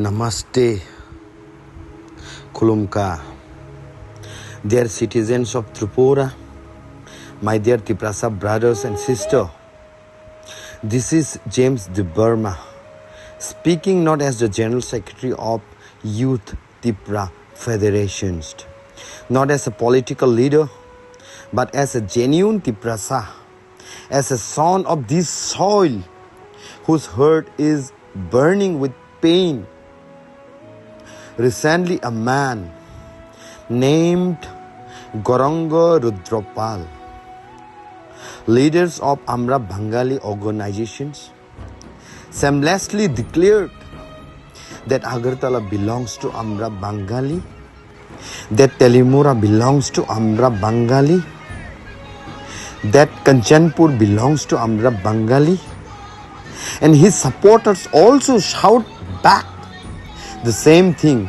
Namaste, Kulumka, dear citizens of Tripura, my dear Tiprasa brothers and sisters. This is James Debbarma, speaking not as the General Secretary of Youth Tripura Federations, not as a political leader, but as a genuine Tiprasa, as a son of this soil whose heart is burning with pain. Recently, a man named Goranga Rudropal, leaders of Amra Bengali organizations, shamelessly declared that Agartala belongs to Amra Bengali, that Telimura belongs to Amra Bengali, that Kanchanpur belongs to Amra Bengali, and his supporters also shout back the same thing.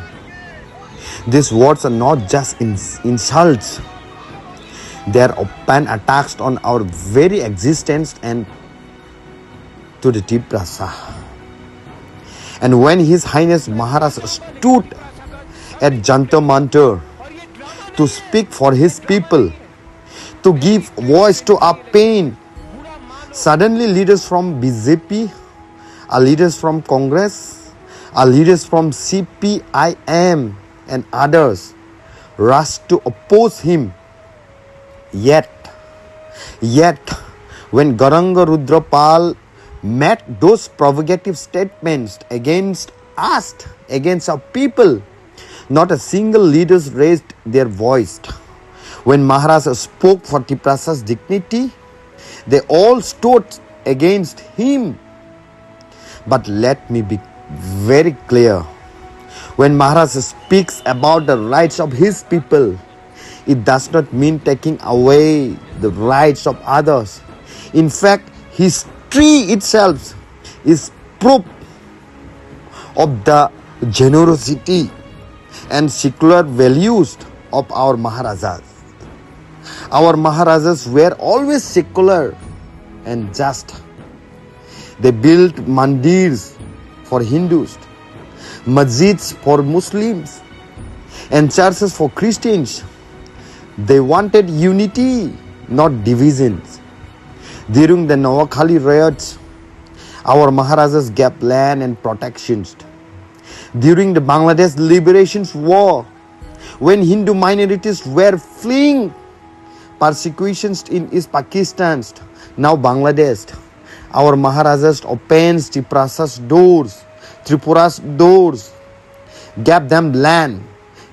These words are not just insults. They are open attacks on our very existence and to the Tiprasa. And when His Highness Maharaj stood at Jantar Mantar to speak for his people, to give voice to our pain, suddenly leaders from BJP, our leaders from Congress, our leaders from CPIM and others rushed to oppose him. Yet, when Goranga Rudropal made those provocative statements against us, against our people, not a single leader raised their voice. When Maharaj spoke for Tiprasa's dignity, they all stood against him. But let me be very clear. When Maharaj speaks about the rights of his people, it does not mean taking away the rights of others. In fact, history itself is proof of the generosity and secular values of our Maharajas. Our Maharajas were always secular and just. They built mandirs for Hindus, masjids for Muslims, and churches for Christians. They wanted unity, not divisions. During the Noakhali riots, our Maharajas gave land and protections. During the Bangladesh Liberation War, when Hindu minorities were fleeing persecutions in East Pakistan, now Bangladesh, our Maharajas opened Tiprasa's doors, Tripura's doors, gave them land,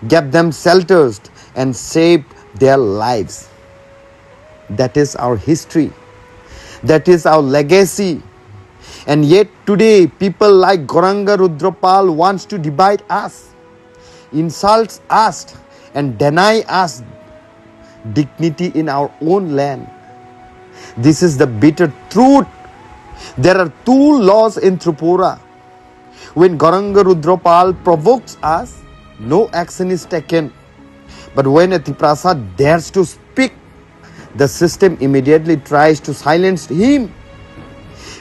gave them shelters, and saved their lives. That is our history. That is our legacy. And yet today, people like Goranga Rudropal wants to divide us, insults us, and deny us dignity in our own land. This is the bitter truth. There are two laws in Tripura. When Goranga Rudropal provokes us, no action is taken. But when a Tiprasa dares to speak, the system immediately tries to silence him.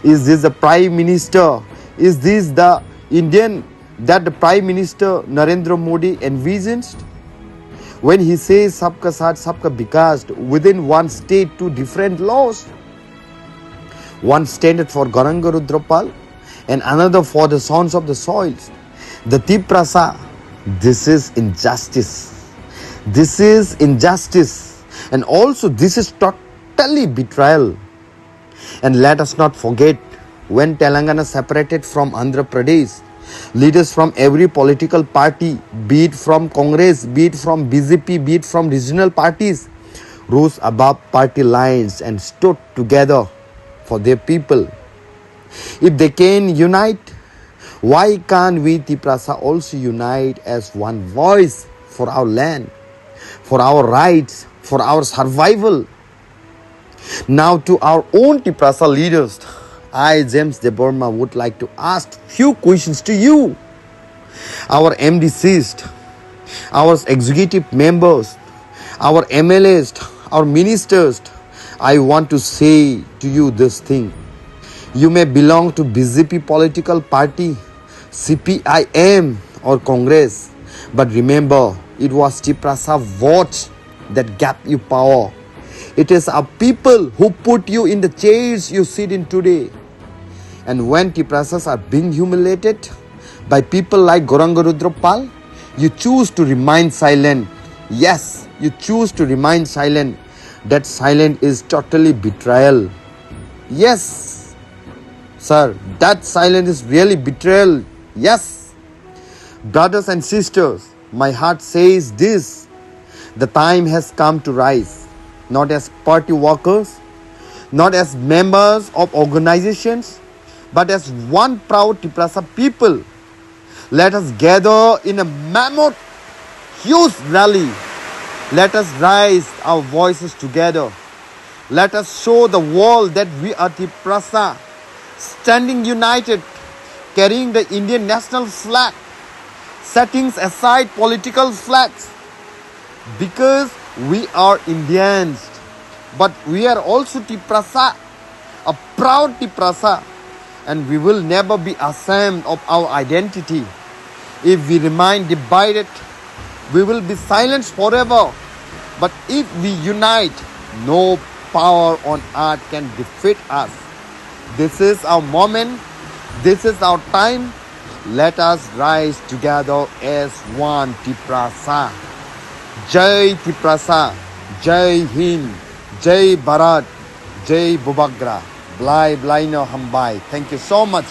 Is this the Prime Minister? Is this the Indian that the Prime Minister Narendra Modi envisions? When he says Sabka Saath Sabka Vikas within one state, two different laws. One standard for Goranga Rudropal and another for the sons of the soils. The Tiprasa, this is injustice. This is injustice. And also this is totally betrayal. And let us not forget, when Telangana separated from Andhra Pradesh, leaders from every political party, be it from Congress, be it from BJP, be it from regional parties, rose above party lines and stood together for their people. If they can unite, why can't we Tiprasa also unite as one voice for our land, for our rights, for our survival? Now to our own Tiprasa leaders, I, James Debbarma, would like to ask few questions to you. Our MDCs, our executive members, our MLAs, our ministers, I want to say to you this thing. You may belong to BJP political party, CPIM or Congress. But remember, it was Tiprasa vote that gave you power. It is our people who put you in the chairs you sit in today. And when Tiprasas are being humiliated by people like Gorangarudra Pal, you choose to remain silent. Yes, you choose to remain silent. That silence is totally betrayal. Yes, sir, that silence is really betrayal. Yes. Brothers and sisters, my heart says this. The time has come to rise, not as party workers, not as members of organizations, but as one proud Tiprasa people. Let us gather in a mammoth, huge rally. Let us raise our voices together. Let us show the world that we are Tiprasa, standing united, carrying the Indian national flag, setting aside political flags, because we are Indians, but we are also Tiprasa, a proud Tiprasa, and we will never be ashamed of our identity. If we remain divided, we will be silenced forever. But if we unite, no power on earth can defeat us. This is our moment. This is our time. Let us rise together as one Tiprasa. Jai Tiprasa, Jai Hind, Jai Bharat, Jai Bubagra. Blai Blaino Hambai. Thank you so much.